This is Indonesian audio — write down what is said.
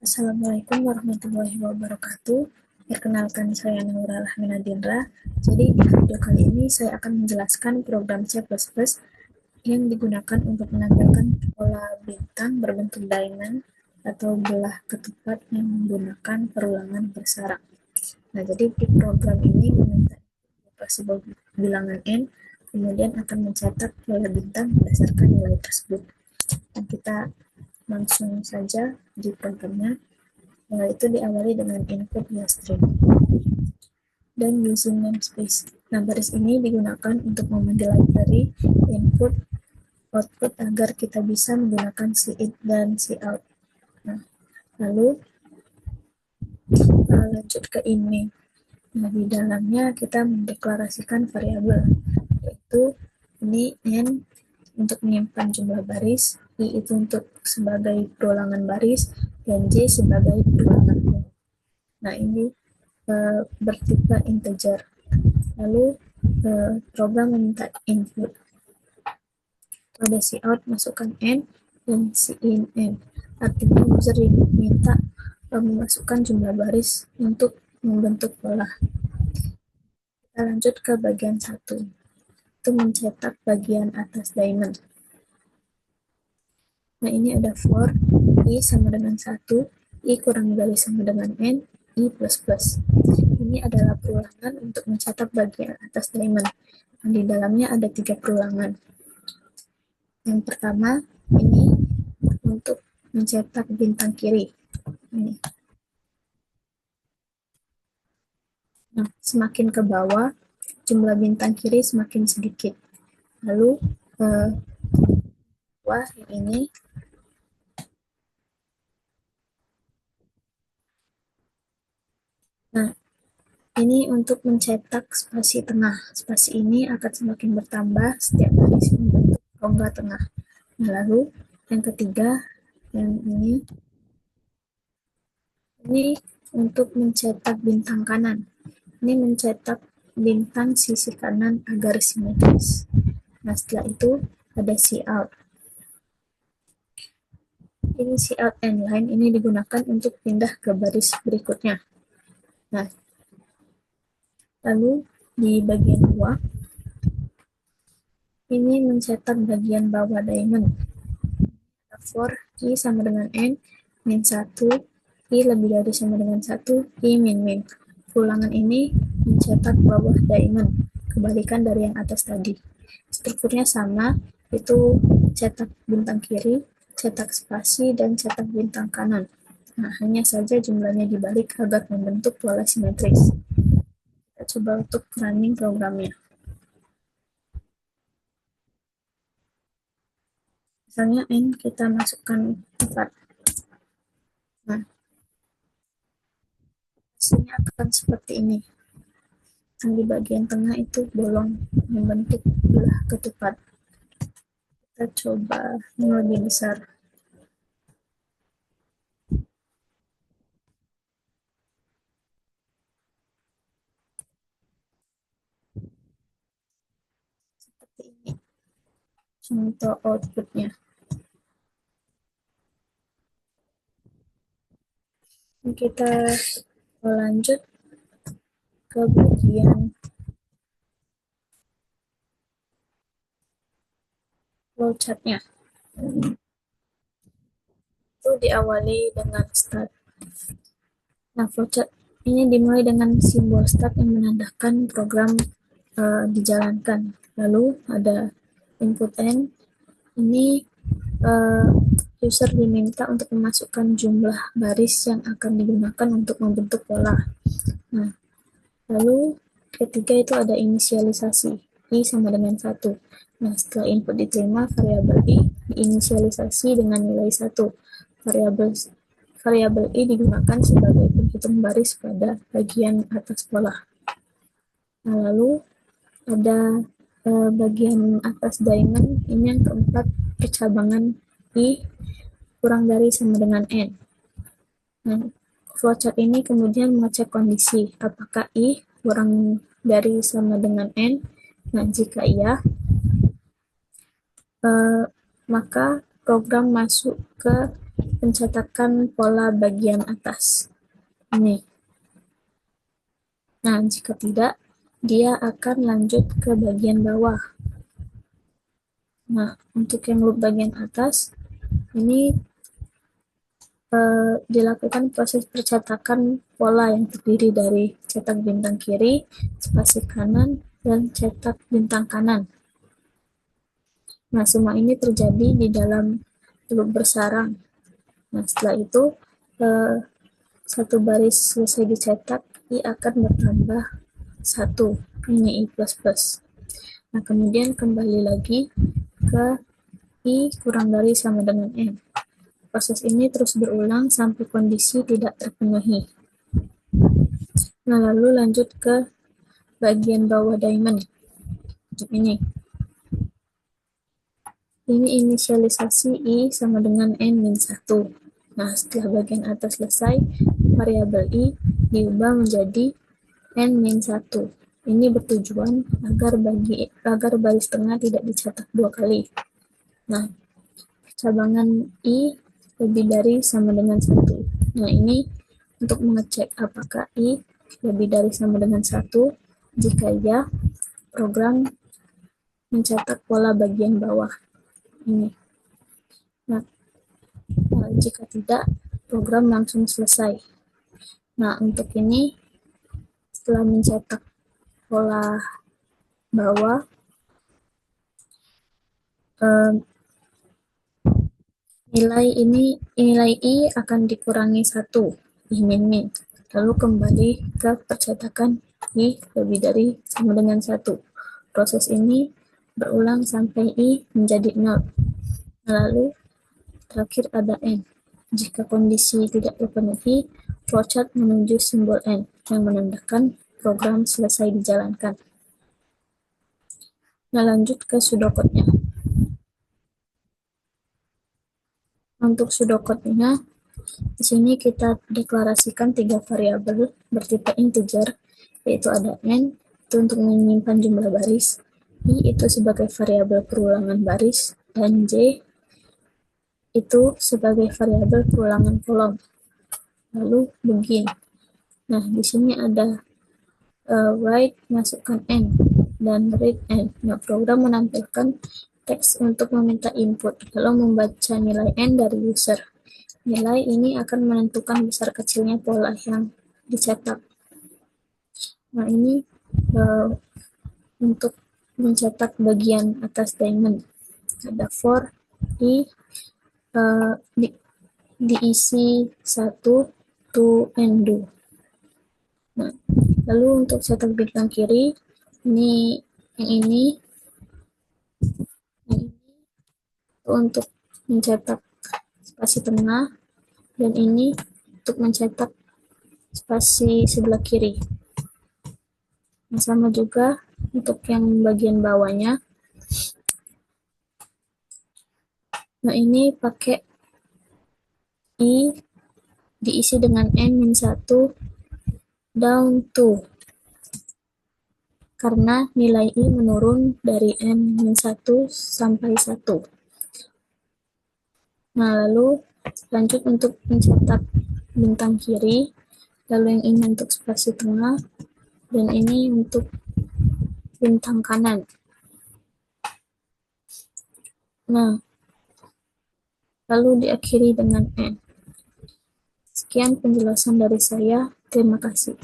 Assalamualaikum warahmatullahi wabarakatuh. Perkenalkan, saya Naura Rahminadindra. Jadi di video kali ini saya akan menjelaskan program C++ yang digunakan untuk menampilkan pola bintang berbentuk diamond atau belah ketupat yang menggunakan perulangan bersarang. Nah, jadi di program ini meminta sebuah bilangan n, kemudian akan mencetak pola bintang berdasarkan nilai tersebut. Dan kita langsung saja di programnya. Itu diawali dengan input via string dan using namespace. Nah, baris ini digunakan untuk memanggil library input output agar kita bisa menggunakan cout dan cout. Nah, lalu lanjut ke ini. Nah, di dalamnya kita mendeklarasikan variabel, yaitu ini n untuk menyimpan jumlah baris, i itu untuk sebagai perulangan baris, dan j sebagai perulangan kol. Nah, ini bertipe integer. Lalu program meminta input. Pada cout masukkan n dan cin n. Artinya user diminta memasukkan jumlah baris untuk membentuk pola. Kita lanjut ke bagian 1. Itu mencetak bagian atas diamond. Nah, ini ada for i sama dengan 1, i kurang dari sama dengan n, i plus plus. Ini adalah perulangan untuk mencetak bagian atas diamond. Di dalamnya ada 3 perulangan. Yang pertama, ini untuk mencetak bintang kiri. Ini. Nah, semakin ke bawah, jumlah bintang kiri semakin sedikit. Lalu, bawah yang ini, nah, ini untuk mencetak spasi tengah. Spasi ini akan semakin bertambah setiap baris membentuk rongga tengah. Nah, lalu yang ketiga, yang ini untuk mencetak bintang kanan. Ini mencetak bintang sisi kanan agar simetris. Nah, setelah itu ada cout. Ini cout end line ini digunakan untuk pindah ke baris berikutnya. Nah, lalu di bagian 2, ini mencetak bagian bawah diamond. For i sama dengan n, min 1, i lebih dari sama dengan 1, i min min. Ulangan ini mencetak bawah diamond, kebalikan dari yang atas tadi. Strukturnya sama, itu cetak bintang kiri, cetak spasi, dan cetak bintang kanan. Nah, hanya saja jumlahnya dibalik agar membentuk pola simetris. Kita coba untuk running programnya. Misalnya n kita masukkan 4. Nah, hasilnya akan seperti ini. Yang di bagian tengah itu bolong membentuk belah ketupat. Kita coba yang lebih besar. Seperti ini contoh outputnya. Kita lanjut ke bagian flowchart-nya. Itu diawali dengan start. Nah, flowchart ini dimulai dengan simbol start yang menandakan program dijalankan. Lalu ada input n. Ini user diminta untuk memasukkan jumlah baris yang akan digunakan untuk membentuk pola. Nah, lalu ketiga itu ada inisialisasi, i sama dengan 1. Nah, setelah input diterima, variabel i diinisialisasi dengan nilai 1. Variabel i digunakan sebagai penghitung baris pada bagian atas pola. Nah, lalu ada bagian atas diamond, ini yang keempat, percabangan i kurang dari sama dengan n. Nah, flowchart ini kemudian mengecek kondisi apakah i kurang dari sama dengan n. Nah, jika iya, maka program masuk ke pencetakan pola bagian atas. Ini. Nah, jika tidak, dia akan lanjut ke bagian bawah. Nah, untuk yang loop bagian atas, ini dilakukan proses percetakan pola yang terdiri dari cetak bintang kiri, spasi kanan, dan cetak bintang kanan. Nah, semua ini terjadi di dalam loop bersarang. Nah, setelah itu, satu baris selesai dicetak, I akan bertambah 1, ini I++. Nah, kemudian kembali lagi ke I kurang dari sama dengan N. Proses ini terus berulang sampai kondisi tidak terpenuhi. Nah, lalu lanjut ke bagian bawah diamond. Ini. Ini inisialisasi I sama dengan N-1. Nah, setelah bagian atas selesai, variabel I diubah menjadi N-1. Ini bertujuan agar baris tengah tidak dicetak 2 kali. Nah, cabangan I lebih dari sama dengan 1. Nah, ini untuk mengecek apakah I lebih dari sama dengan 1. Jika ya, program mencetak pola bagian bawah. Ini. Nah, jika tidak, program langsung selesai. Nah, untuk ini, setelah mencetak pola bawah, nilai I akan dikurangi 1, I min. Lalu kembali ke percetakan I lebih dari sama dengan 1. Proses ini berulang sampai I menjadi 0. Lalu terakhir ada N. Jika kondisi tidak terpenuhi, flowchart menuju simbol N yang menandakan program selesai dijalankan. Nah, lanjut ke pseudocode-nya. Untuk pseudocode-nya, di sini kita deklarasikan 3 variabel bertipe integer, yaitu ada N, itu untuk menyimpan jumlah baris, I itu sebagai variabel perulangan baris, dan J itu sebagai variabel perulangan kolom. Lalu begin. Nah, di sini ada write masukkan N dan read N. Nah, program menampilkan teks untuk meminta input, lalu membaca nilai N dari user. Nilai ini akan menentukan besar kecilnya pola yang dicetak. Nah, ini untuk mencetak bagian atas diamond. Ada for I diisi 1 to undo. Nah, lalu untuk cetak bintang kiri, yang ini untuk mencetak spasi tengah, dan ini untuk mencetak spasi sebelah kiri. Nah, sama juga untuk yang bagian bawahnya. Nah, ini pakai I diisi dengan N-1 down to, karena nilai I menurun dari N-1 sampai 1. Nah, lalu lanjut untuk mencetak bintang kiri, lalu yang ini untuk spasi tengah, dan ini untuk bintang kanan. Nah, lalu diakhiri dengan N. Sekian penjelasan dari saya. Terima kasih.